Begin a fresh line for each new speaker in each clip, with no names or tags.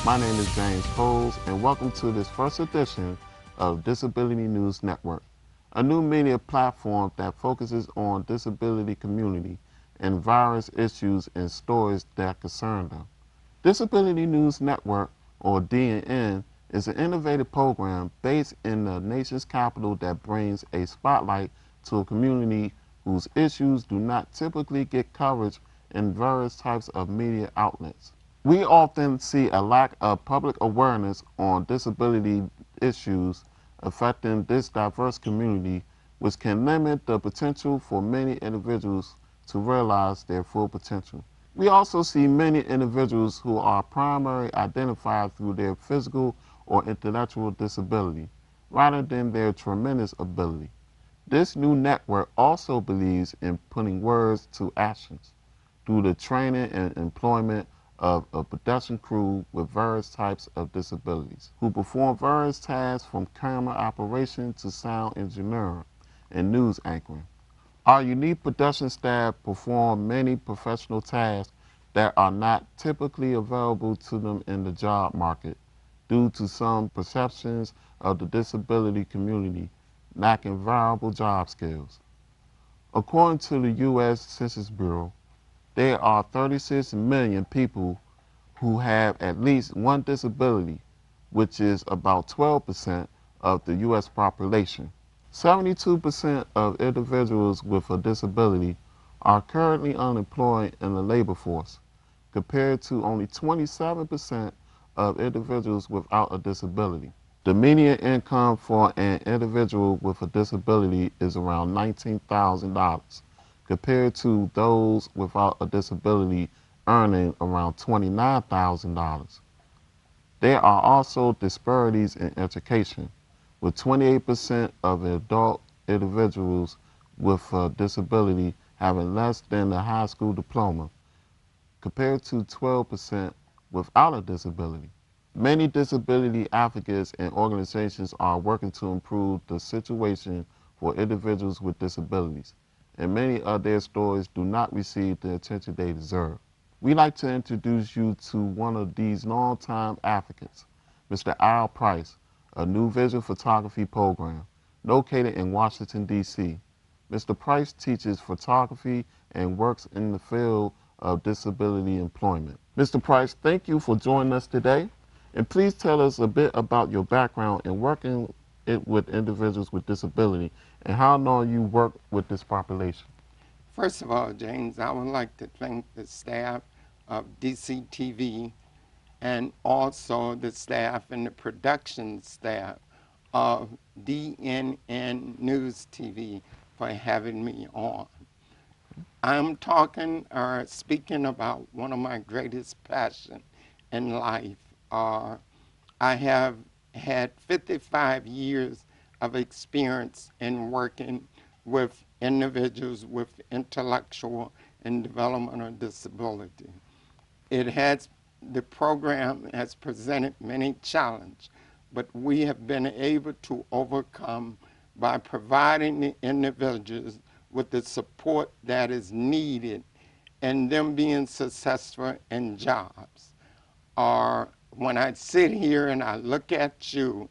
My name is James Coles, and welcome to this first edition of Disability News Network, a new media platform that focuses on disability community and various issues and stories that concern them. Disability News Network, or DNN, is an innovative program based in the nation's capital that brings a spotlight to a community whose issues do not typically get coverage in various types of media outlets. We often see a lack of public awareness on disability issues affecting this diverse community, which can limit the potential for many individuals to realize their full potential. We also see many individuals who are primarily identified through their physical or intellectual disability, rather than their tremendous ability. This new network also believes in putting words to actions through the training and employment of a production crew with various types of disabilities, who perform various tasks from camera operation to sound engineering and news anchoring. Our unique production staff perform many professional tasks that are not typically available to them in the job market due to some perceptions of the disability community lacking valuable job skills. According to the U.S. Census Bureau, there are 36 million people who have at least one disability, which is about 12% of the U.S. population. 72% of individuals with a disability are currently unemployed in the labor force, compared to only 27% of individuals without a disability. The median income for an individual with a disability is around $19,000, compared to those without a disability earning around $29,000. There are also disparities in education, with 28% of adult individuals with a disability having less than a high school diploma, compared to 12% without a disability. Many disability advocates and organizations are working to improve the situation for individuals with disabilities, and many of their stories do not receive the attention they deserve. We'd like to introduce you to one of these longtime advocates, Mr. Al Price, a new visual photography program located in Washington, D.C. Mr. Price teaches photography and works in the field of disability employment. Mr. Price, thank you for joining us today. And please tell us a bit about your background in working with individuals with disability and how long you work with this population.
First of all, James, I would like to thank the staff of DCTV and also the staff and the production staff of DNN News TV for having me on. I'm talking or speaking about one of my greatest passions in life. I have had 55 years of experience in working with individuals with intellectual and developmental disability. The program has presented many challenges, but we have been able to overcome by providing the individuals with the support that is needed and them being successful in jobs. When I sit here and I look at you,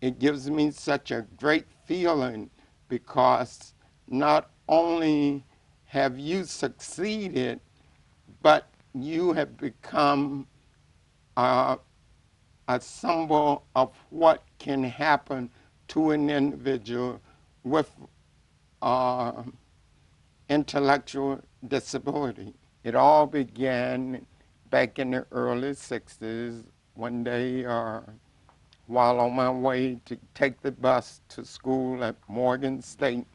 it gives me such a great feeling because not only have you succeeded, but you have become a symbol of what can happen to an individual with intellectual disability. It all began back in the early 60s, one day while on my way to take the bus to school at Morgan State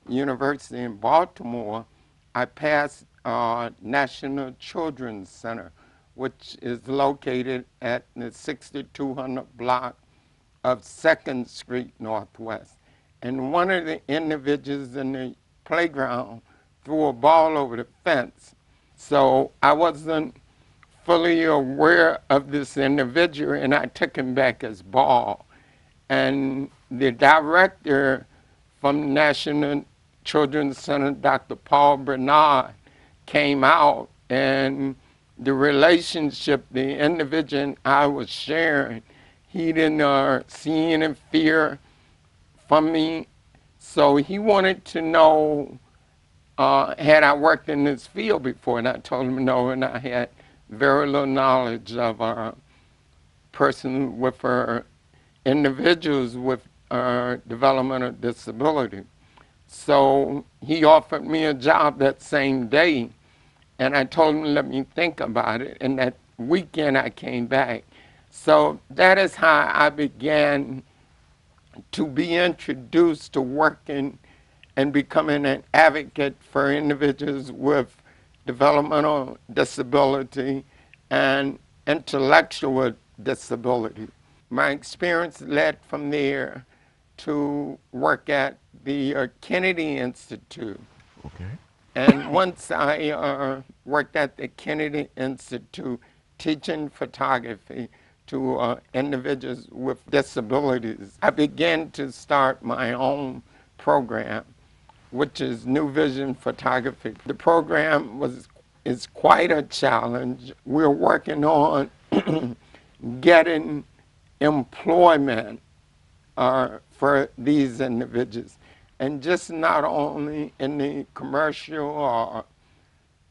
University in Baltimore, I passed National Children's Center, which is located at the 6200 block of 2nd Street Northwest. And one of the individuals in the playground threw a ball over the fence. So I wasn't fully aware of this individual, and I took him back as ball. And the director from the National Children's Center, Dr. Paul Bernard, came out and the relationship the individual and I was sharing, he didn't see any fear from me. So he wanted to know, had I worked in this field before? And I told him no, and I had very little knowledge of person with individuals with developmental disability. So he offered me a job that same day, and I told him to let me think about it. And that weekend I came back. So that is how I began to be introduced to working and becoming an advocate for individuals with developmental disability and intellectual disability. My experience led from there to work at the Kennedy Institute.
Okay.
And once I worked at the Kennedy Institute teaching photography to individuals with disabilities, I began to start my own program, which is New Vision Photography. The program is quite a challenge. We're working on getting employment for these individuals. And just not only in the commercial or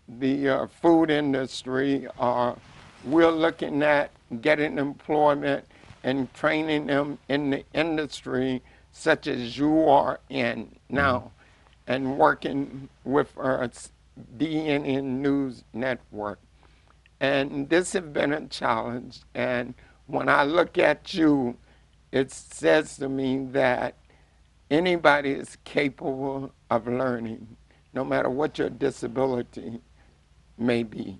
the food industry, we're looking at getting employment and training them in the industry such as you are in now, and working with our DNN News Network. And this has been a challenge. And when I look at you, it says to me that anybody is capable of learning, no matter what your disability may be.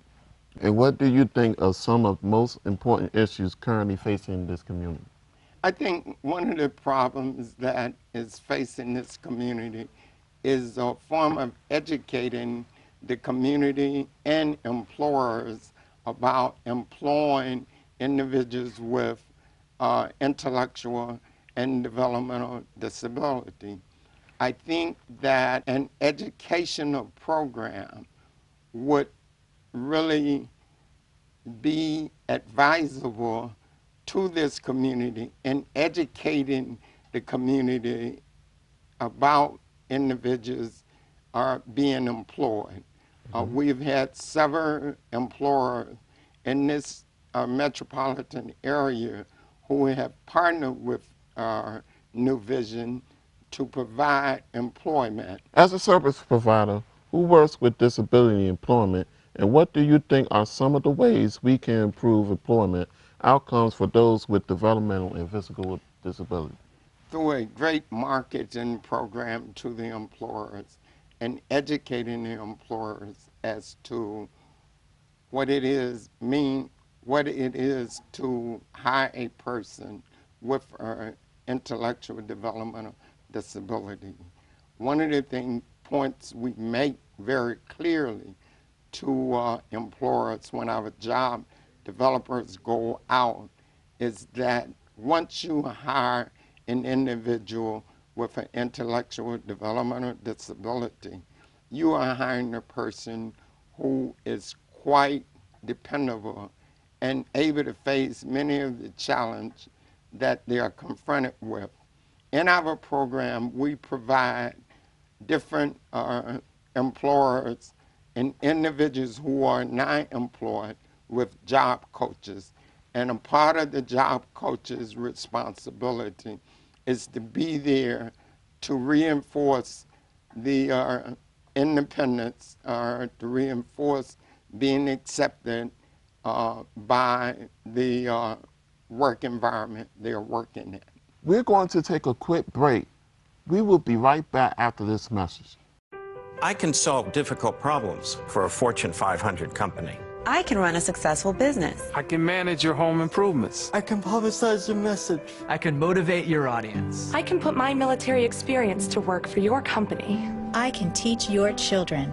And what do you think are some of the most important issues currently facing this community?
I think one of the problems that is facing this community is a form of educating the community and employers about employing individuals with intellectual and developmental disability. I think that an educational program would really be advisable to this community in educating the community about individuals being employed. We've had several employers in this metropolitan area who have partnered with New Vision to provide employment.
As a service provider who works with disability employment, and what do you think are some of the ways we can improve employment outcomes for those with developmental and physical disability?
Through a great marketing program to the employers and educating the employers as to what it is to hire a person with intellectual developmental disability. One of the points we make very clearly to employers when our job developers go out is that once you hire an individual with an intellectual developmental disability, you are hiring a person who is quite dependable and able to face many of the challenges that they are confronted with. In our program, we provide different employers and individuals who are not employed with job coaches. And a part of the job coach's responsibility is to be there to reinforce the independence, to reinforce being accepted by the work environment they're working in.
We're going to take a quick break. We will be right back after this message.
I can solve difficult problems for a Fortune 500 company.
I can run a successful business.
I can manage your home improvements.
I can publicize your message.
I can motivate your audience.
I can put my military experience to work for your company.
I can teach your children.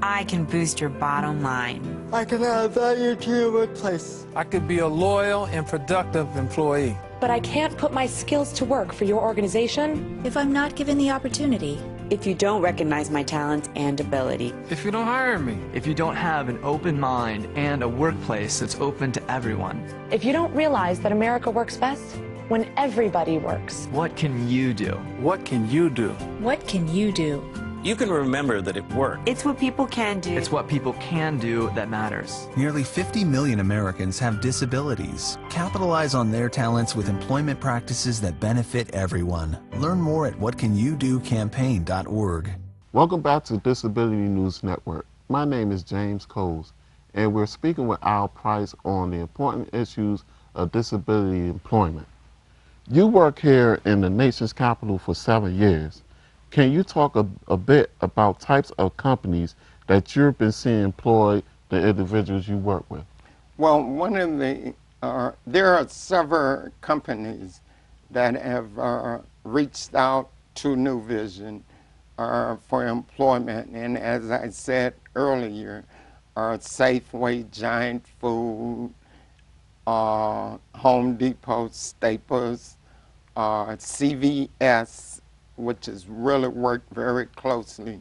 I can boost your bottom line.
I can add value to your workplace.
I could be a loyal and productive employee.
But I can't put my skills to work for your organization
if I'm not given the opportunity.
If you don't recognize my talents and ability.
If you don't hire me.
If you don't have an open mind and a workplace that's open to everyone.
If you don't realize that America works best when everybody works.
What can you do?
What can you do?
What can you do?
You can remember that it worked.
It's what people can do.
It's what people can do that matters.
Nearly 50 million Americans have disabilities. Capitalize on their talents with employment practices that benefit everyone. Learn more at whatcanyoudocampaign.org.
Welcome back to Disability News Network. My name is James Coles, and we're speaking with Al Price on the important issues of disability employment. You work here in the nation's capital for 7 years. Can you talk a bit about types of companies that you've been seeing employ the individuals you work with?
Well, one of the, there are several companies that have reached out to New Vision for employment. And as I said earlier, Safeway, Giant Food, Home Depot, Staples, CVS, which has really worked very closely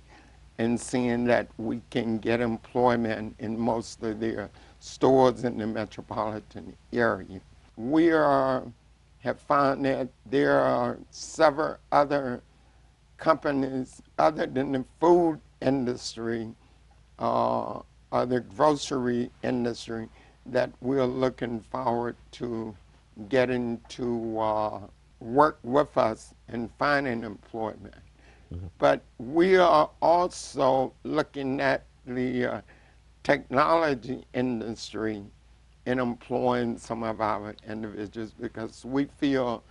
in seeing that we can get employment in most of their stores in the metropolitan area. We have found that there are several other companies other than the food industry or the grocery industry that we're looking forward to getting to work with us in finding employment. But we are also looking at the technology industry in employing some of our individuals because we feel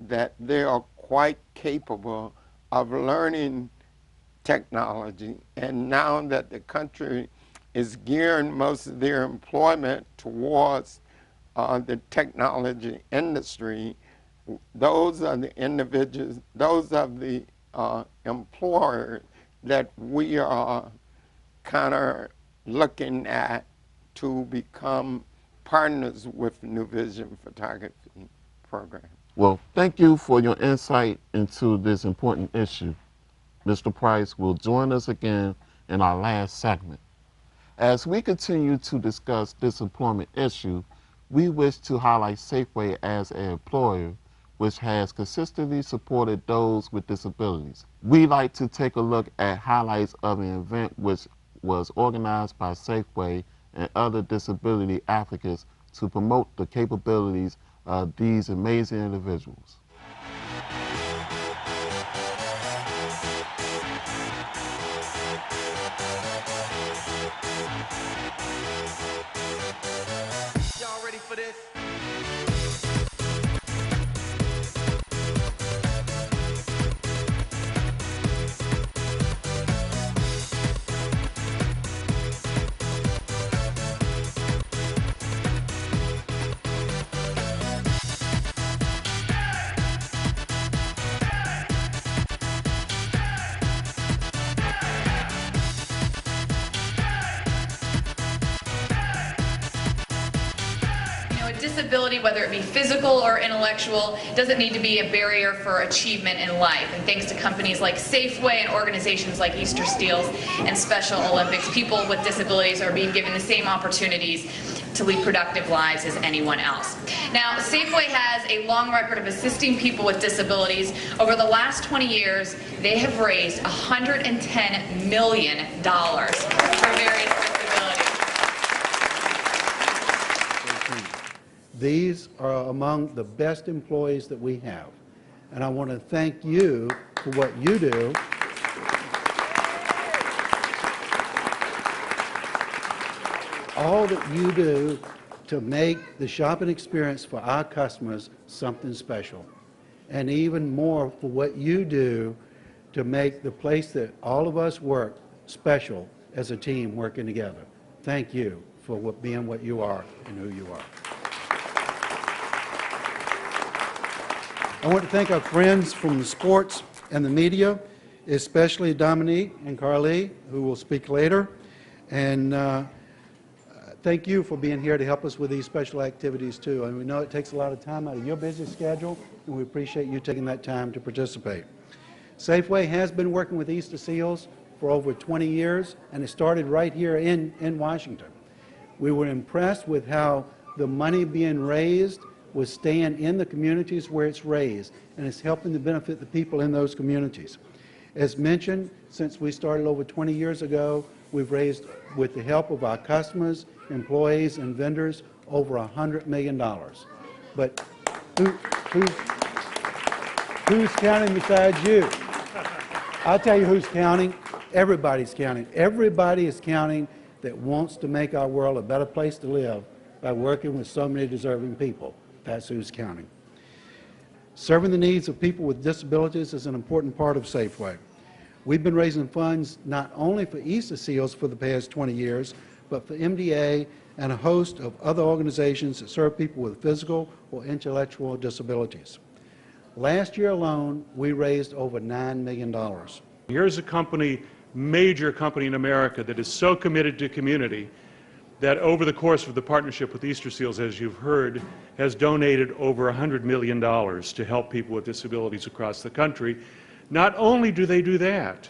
that they are quite capable of learning technology. And now that the country is gearing most of their employment towards the technology industry, those are the individuals, those are the employers that we are kind of looking at to become partners with New Vision Photography Program.
Well, thank you for your insight into this important issue. Mr. Price will join us again in our last segment. As we continue to discuss this employment issue, we wish to highlight Safeway as an employer which has consistently supported those with disabilities. We'd like to take a look at highlights of an event which was organized by Safeway and other disability advocates to promote the capabilities of these amazing individuals.
Y'all ready for this?
Disability, whether it be physical or intellectual, doesn't need to be a barrier for achievement in life. And thanks to companies like Safeway and organizations like Easter Steels and Special Olympics, people with disabilities are being given the same opportunities to lead productive lives as anyone else. Now, Safeway has a long record of assisting people with disabilities. Over the last 20 years, they have raised $110 million for various disabilities.
These are among the best employees that we have. And I want to thank you for what you do. All that you do to make the shopping experience for our customers something special. And even more for what you do to make the place that all of us work special as a team working together. Thank you for being what you are and who you are. I want to thank our friends from the sports and the media, especially Dominique and Carly, who will speak later. And thank you for being here to help us with these special activities too. And we know it takes a lot of time out of your busy schedule, and we appreciate you taking that time to participate. Safeway has been working with Easter Seals for over 20 years, and it started right here in Washington. We were impressed with how the money being raised was staying in the communities where it's raised, and it's helping to benefit the people in those communities. As mentioned, since we started over 20 years ago, we've raised, with the help of our customers, employees, and vendors, over $100 million. But who's counting besides you? I'll tell you who's counting. Everybody's counting. Everybody is counting that wants to make our world a better place to live by working with so many deserving people. That's who's counting. Serving the needs of people with disabilities is an important part of Safeway. We've been raising funds not only for Easter Seals for the past 20 years, but for MDA and a host of other organizations that serve people with physical or intellectual disabilities. Last year alone, we raised over $9 million.
Here's a company, major company in America, that is so committed to community that over the course of the partnership with Easter Seals, as you've heard, has donated over $100 million to help people with disabilities across the country. Not only do they do that,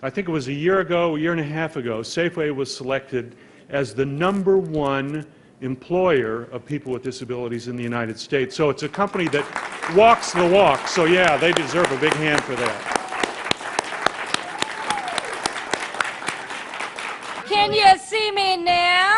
I think it was a year and a half ago, Safeway was selected as the #1 employer of people with disabilities in the United States. So it's a company that walks the walk. So yeah, they deserve a big hand for that.
Can you see me now?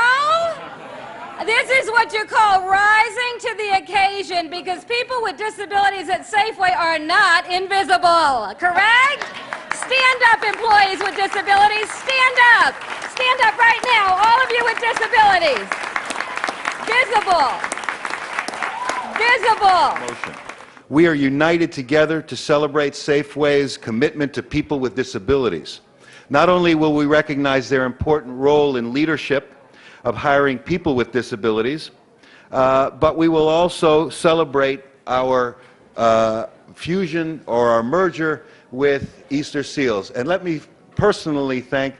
This is what you call rising to the occasion, because people with disabilities at Safeway are not invisible, correct? Stand up, employees with disabilities, stand up. Stand up right now, all of you with disabilities. Visible. Visible.
We are united together to celebrate Safeway's commitment to people with disabilities. Not only will we recognize their important role in leadership of hiring people with disabilities, but we will also celebrate our fusion or our merger with Easter Seals. And let me personally thank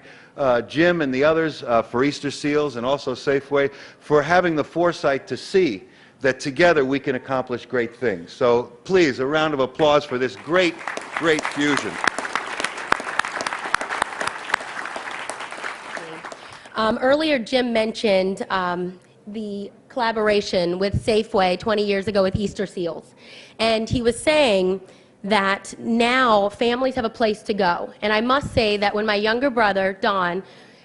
Jim and the others for Easter Seals, and also Safeway, for having the foresight to see that together we can accomplish great things. So please, a round of applause for this great, great fusion.
Earlier, Jim mentioned the collaboration with Safeway 20 years ago with Easter Seals. And he was saying that now families have a place to go. And I must say that when my younger brother, Don,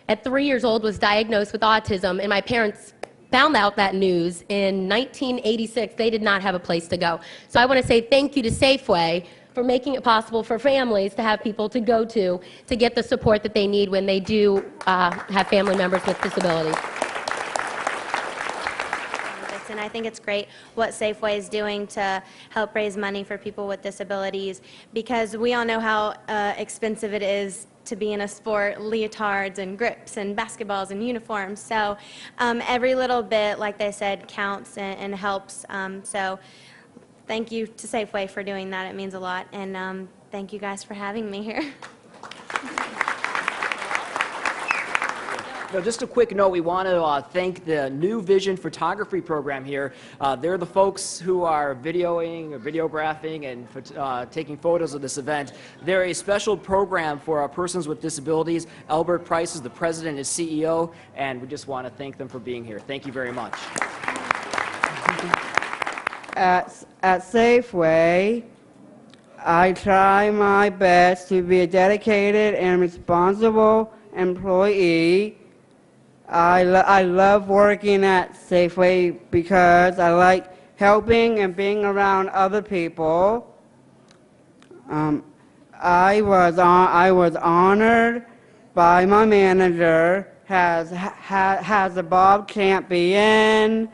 at 3 years old, was diagnosed with autism, and my parents found out that news in 1986, they did not have a place to go. So I want to say thank you to Safeway for making it possible for families to have people to go to get the support that they need when they do have family members with disabilities.
And I think it's great what Safeway is doing to help raise money for people with disabilities, because we all know how expensive it is to be in a sport, leotards and grips and basketballs and uniforms. So every little bit, like they said, counts and helps. So thank you to Safeway for doing that. It means a lot. And thank you guys for having me here.
Now, just a quick note, we want to thank the New Vision photography program here. They're the folks who are videoing, or videographing, and taking photos of this event. They're a special program for persons with disabilities. Albert Price is the president and CEO, and we just want to thank them for being here. Thank you very much.
At Safeway, I try my best to be a dedicated and responsible employee. I love working at Safeway because I like helping and being around other people. I was honored by my manager, has a Bob Campion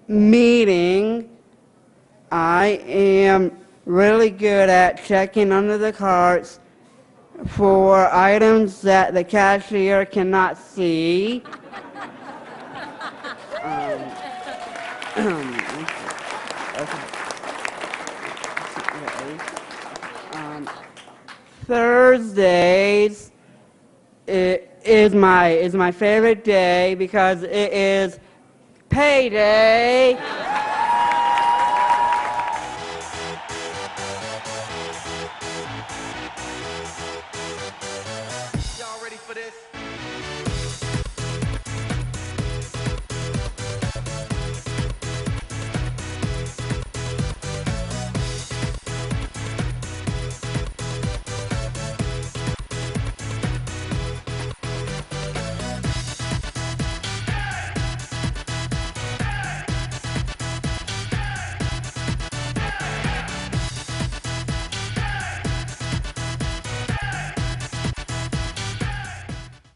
meeting. I am really good at checking under the carts for items that the cashier cannot see. Thursdays is my favorite day because it is payday.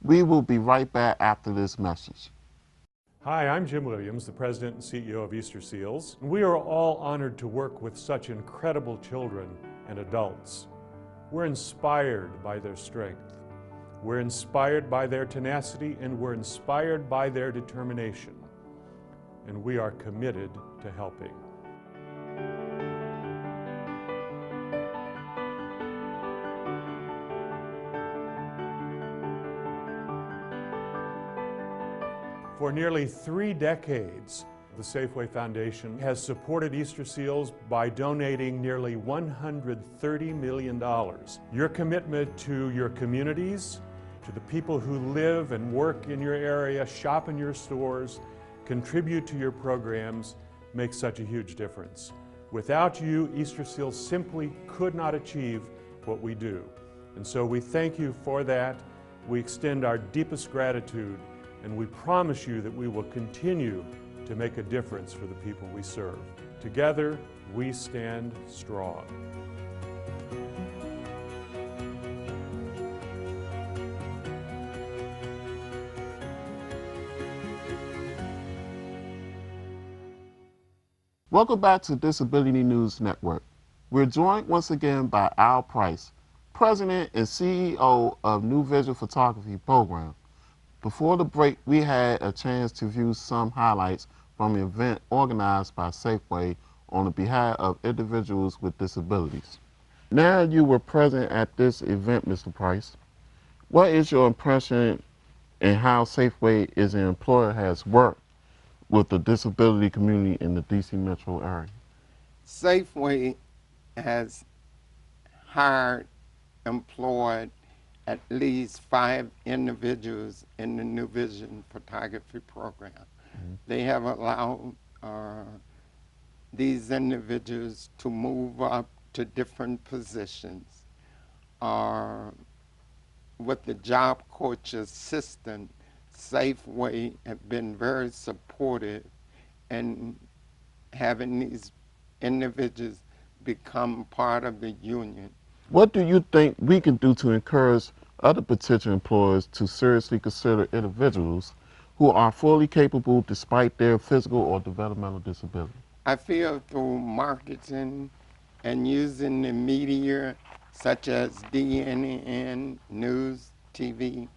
We will be right back after this message.
Hi, I'm Jim Williams, the President and CEO of Easter Seals. We are all honored to work with such incredible children and adults. We're inspired by their strength. We're inspired by their tenacity, and we're inspired by their determination. And we are committed to helping. For nearly 3 decades, the Safeway Foundation has supported Easter Seals by donating nearly $130 million. Your commitment to your communities, to the people who live and work in your area, shop in your stores, contribute to your programs, makes such a huge difference. Without you, Easter Seals simply could not achieve what we do. And so we thank you for that. We extend our deepest gratitude, and we promise you that we will continue to make a difference for the people we serve. Together, we stand strong.
Welcome back to Disability News Network. We're joined once again by Al Price, President and CEO of New Vision Photography Program. Before the break, we had a chance to view some highlights from an event organized by Safeway on the behalf of individuals with disabilities. Now you were present at this event, Mr. Price. What is your impression and how Safeway as an employer has worked with the disability community in the DC metro area?
Safeway has hired, employed at least 5 individuals in the New Vision Photography Program. They have allowed these individuals to move up to different positions. With the job coach assistant, Safeway have been very supportive in having these individuals become part of the union.
What do you think we can do to encourage other potential employers to seriously consider individuals who are fully capable despite their physical or developmental disability?
I feel through marketing and using the media such as DNN, news, TV,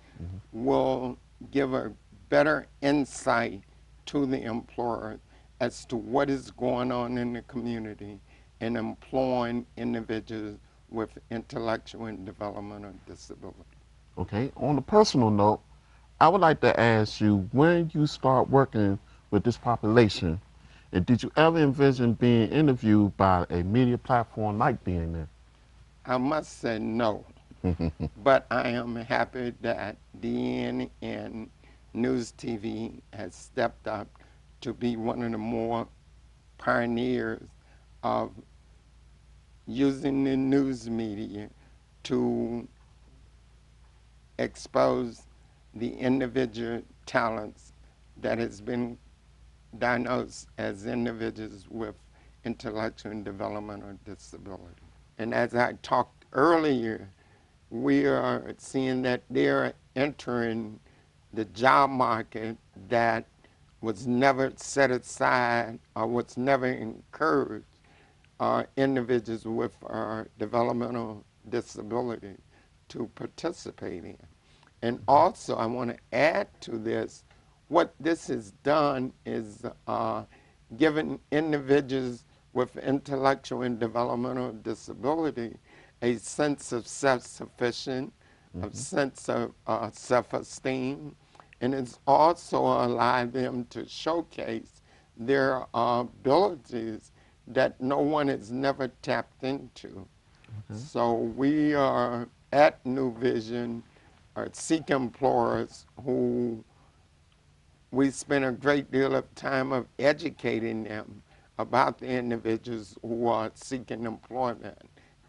will give a better insight to the employer as to what is going on in the community and employing individuals with intellectual and developmental disability.
Okay, on a personal note, I would like to ask you, when you start working with this population, and did you ever envision being interviewed by a media platform like DNN?
I must say no, but I am happy that DNN News TV has stepped up to be one of the more pioneers of using the news media to expose the individual talents that has been diagnosed as individuals with intellectual and developmental disability. And as I talked earlier, we are seeing that they're entering the job market that was never set aside or was never encouraged individuals with developmental disability to participate in. And also, I want to add to this, what this has done is given individuals with intellectual and developmental disability a sense of self-sufficient, a sense of self-esteem, and it's also allowed them to showcase their abilities that no one has never tapped into. So we are at New Vision, seek employers who we spend a great deal of time of educating them about the individuals who are seeking employment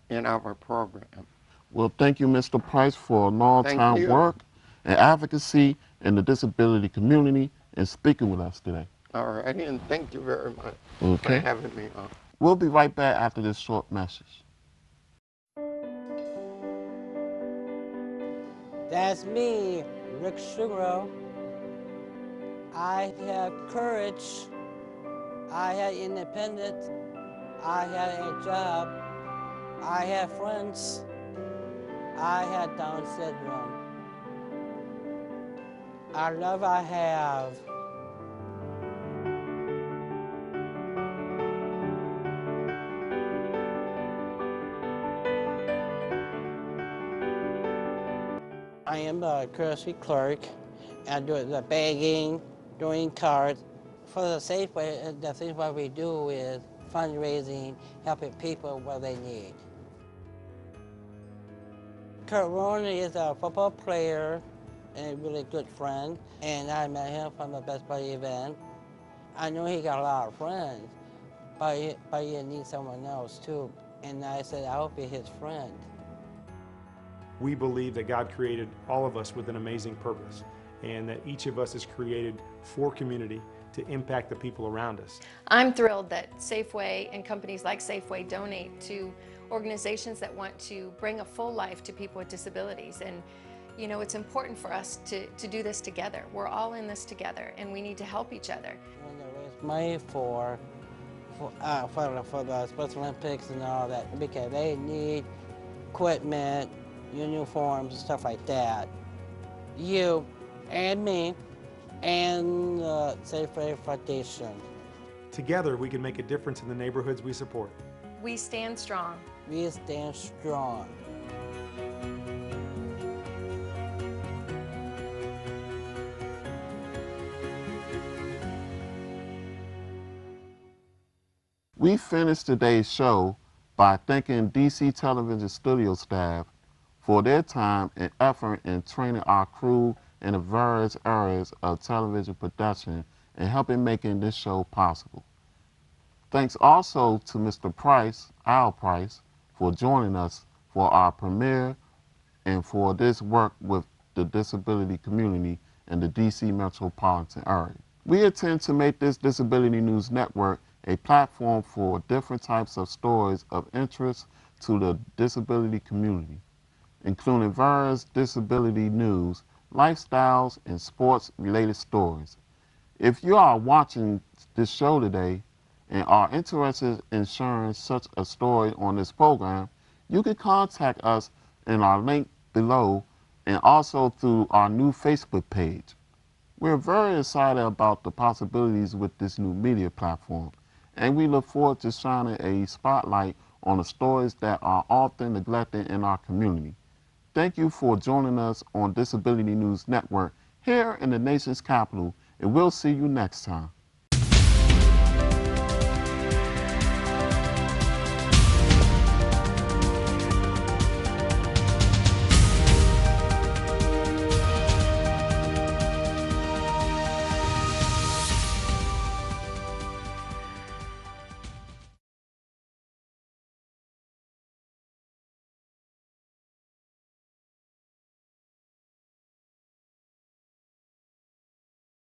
in our program.
Well, thank you, Mr. Price, for a long time work and advocacy in the disability community and speaking with us today.
All right, and thank you very much for having me on.
We'll be right back after this short message.
That's me, Rick Sugar. I have courage. I have independence. I have a job. I have friends. I have Down syndrome. I love I have. I am a courtesy clerk. I do the bagging, doing cards. For the Safeway, the thing what we do is fundraising, helping people where they need. Kurt Warner is a football player and a really good friend, and I met him from the Best Buddy event. I know he got a lot of friends, but you need someone else too. And I said, I will be his friend.
We believe that God created all of us with an amazing purpose, and that each of us is created for community to impact the people around us.
I'm thrilled that Safeway and companies like Safeway donate to organizations that want to bring a full life to people with disabilities. And you know, it's important for us to do this together. We're all in this together, and we need to help each other.
When they raise money for the Special Olympics and all that, because they need equipment, uniforms, and stuff like that. You and me and the Safeway Foundation.
Together, we can make a difference in the neighborhoods we support.
We stand strong.
We stand strong.
We finished today's show by thanking DC Television studio staff for their time and effort in training our crew in the various areas of television production and helping making this show possible. Thanks also to Mr. Price, Al Price, for joining us for our premiere and for this work with the disability community in the DC metropolitan area. We intend to make this Disability News Network a platform for different types of stories of interest to the disability community, including various disability news, lifestyles, and sports-related stories. If you are watching this show today and are interested in sharing such a story on this program, you can contact us in our link below and also through our new Facebook page. We're very excited about the possibilities with this new media platform, and we look forward to shining a spotlight on the stories that are often neglected in our community. Thank you for joining us on Disability News Network here in the nation's capital, and we'll see you next time.